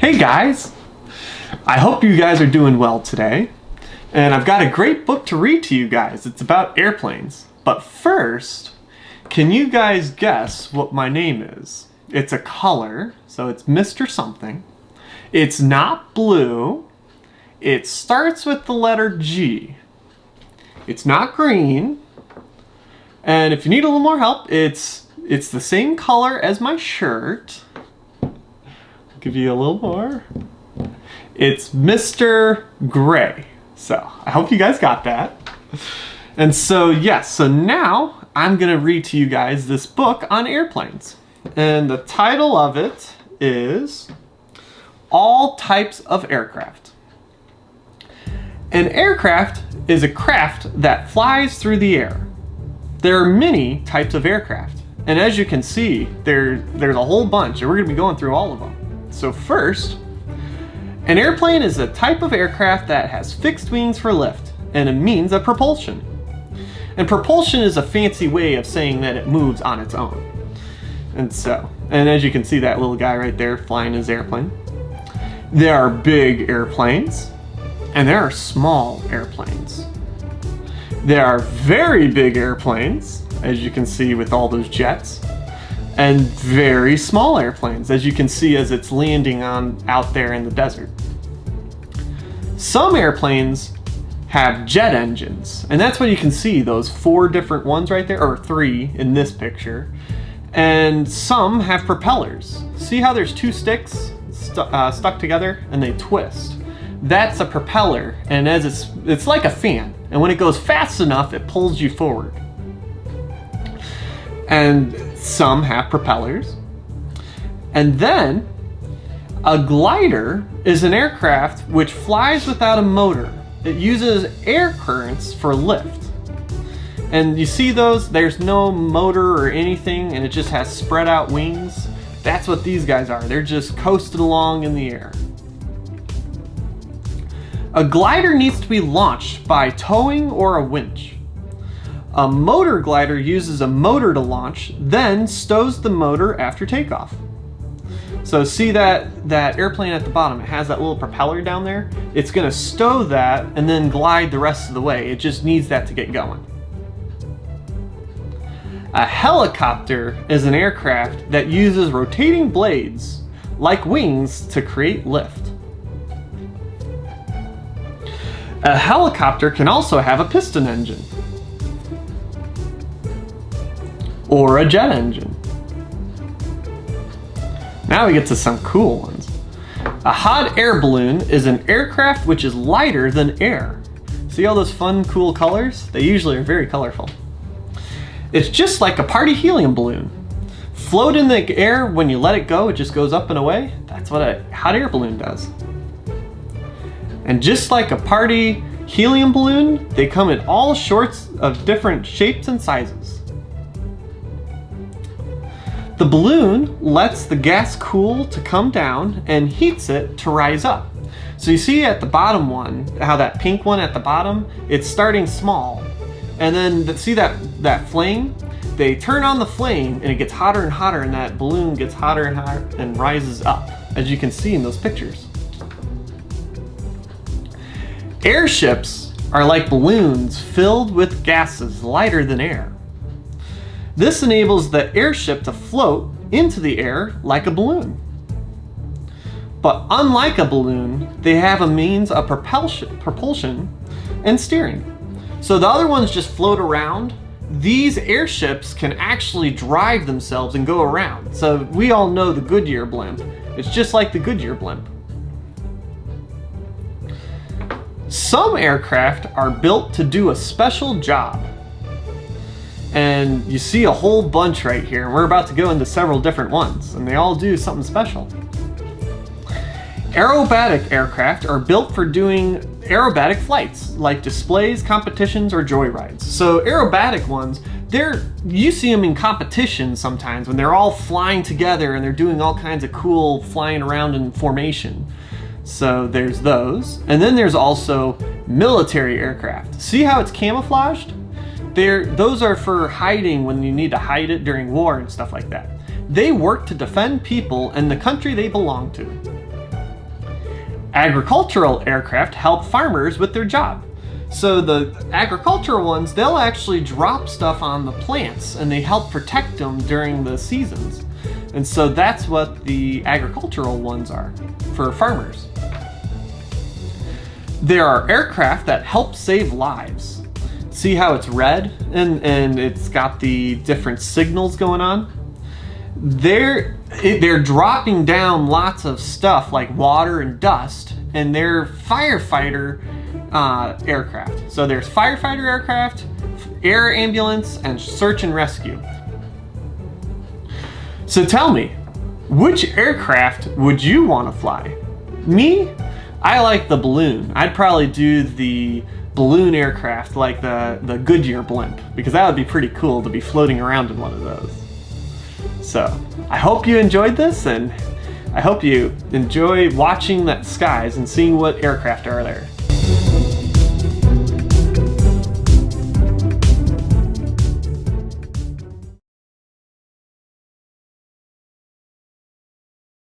Hey guys! I hope you guys are doing well today. And I've got a great book to read to you guys. It's about airplanes. But first, can you guys guess what my name is? It's a color, so it's Mr. Something. It's not blue. It starts with the letter G. It's not green. And if you need a little more help, it's the same color as my shirt. I'll give you a little more. It's Mr. Gray. So I hope you guys got that. And so yes, so now I'm gonna read to you guys this book on airplanes. And the title of it is All Types of Aircraft. An aircraft is a craft that flies through the air. There are many types of aircraft. And as you can see, there's a whole bunch, and we're gonna be going through all of them. So first, an airplane is a type of aircraft that has fixed wings for lift and a means of propulsion. And propulsion is a fancy way of saying that it moves on its own. And as you can see, that little guy right there flying his airplane. There are big airplanes and there are small airplanes. There are very big airplanes, as you can see with all those jets, and very small airplanes, as you can see as it's landing out there in the desert. Some airplanes have jet engines, and that's what you can see, those 4 different ones right there, or 3 in this picture. And some have propellers. See how there's 2 sticks stuck together and they twist? That's a propeller, and as it's like a fan, and when it goes fast enough, it pulls you forward. And some have propellers. And then a glider is an aircraft which flies without a motor. It uses air currents for lift. And you see those? There's no motor or anything, and it just has spread out wings. That's what these guys are. They're just coasting along in the air. A glider needs to be launched by towing or a winch. A motor glider uses a motor to launch, then stows the motor after takeoff. So see that airplane at the bottom, it has that little propeller down there? It's gonna stow that and then glide the rest of the way. It just needs that to get going. A helicopter is an aircraft that uses rotating blades, like wings, to create lift. A helicopter can also have a piston engine, or a jet engine. Now we get to some cool ones. A hot air balloon is an aircraft which is lighter than air. See all those fun, cool colors? They usually are very colorful. It's just like a party helium balloon. Float in the air, when you let it go, it just goes up and away. That's what a hot air balloon does. And just like a party helium balloon, they come in all sorts of different shapes and sizes. The balloon lets the gas cool to come down and heats it to rise up. So you see at the bottom one, how that pink one at the bottom, it's starting small. And then see that flame? They turn on the flame and it gets hotter and hotter, and that balloon gets hotter and hotter and rises up, as you can see in those pictures. Airships are like balloons filled with gases lighter than air. This enables the airship to float into the air like a balloon. But unlike a balloon, they have a means of propulsion and steering. So the other ones just float around. These airships can actually drive themselves and go around. So we all know the Goodyear blimp. It's just like the Goodyear blimp. Some aircraft are built to do a special job. And you see a whole bunch right here. And we're about to go into several different ones, and they all do something special. Aerobatic aircraft are built for doing aerobatic flights, like displays, competitions, or joyrides. So aerobatic ones, you see them in competitions sometimes when they're all flying together and they're doing all kinds of cool flying around in formation. So there's those. And then there's also military aircraft. See how it's camouflaged? Those are for hiding when you need to hide it during war and stuff like that. They work to defend people and the country they belong to. Agricultural aircraft help farmers with their job. So the agricultural ones, they'll actually drop stuff on the plants and they help protect them during the seasons. And so that's what the agricultural ones are for farmers. There are aircraft that help save lives. See how it's red and it's got the different signals going on? They're dropping down lots of stuff like water and dust, and they're firefighter aircraft. So there's firefighter aircraft, air ambulance, and search and rescue. So tell me, which aircraft would you want to fly? Me? I like the balloon. I'd probably do the balloon aircraft like the Goodyear blimp, because that would be pretty cool to be floating around in one of those. So I hope you enjoyed this, and I hope you enjoy watching that skies and seeing what aircraft are there.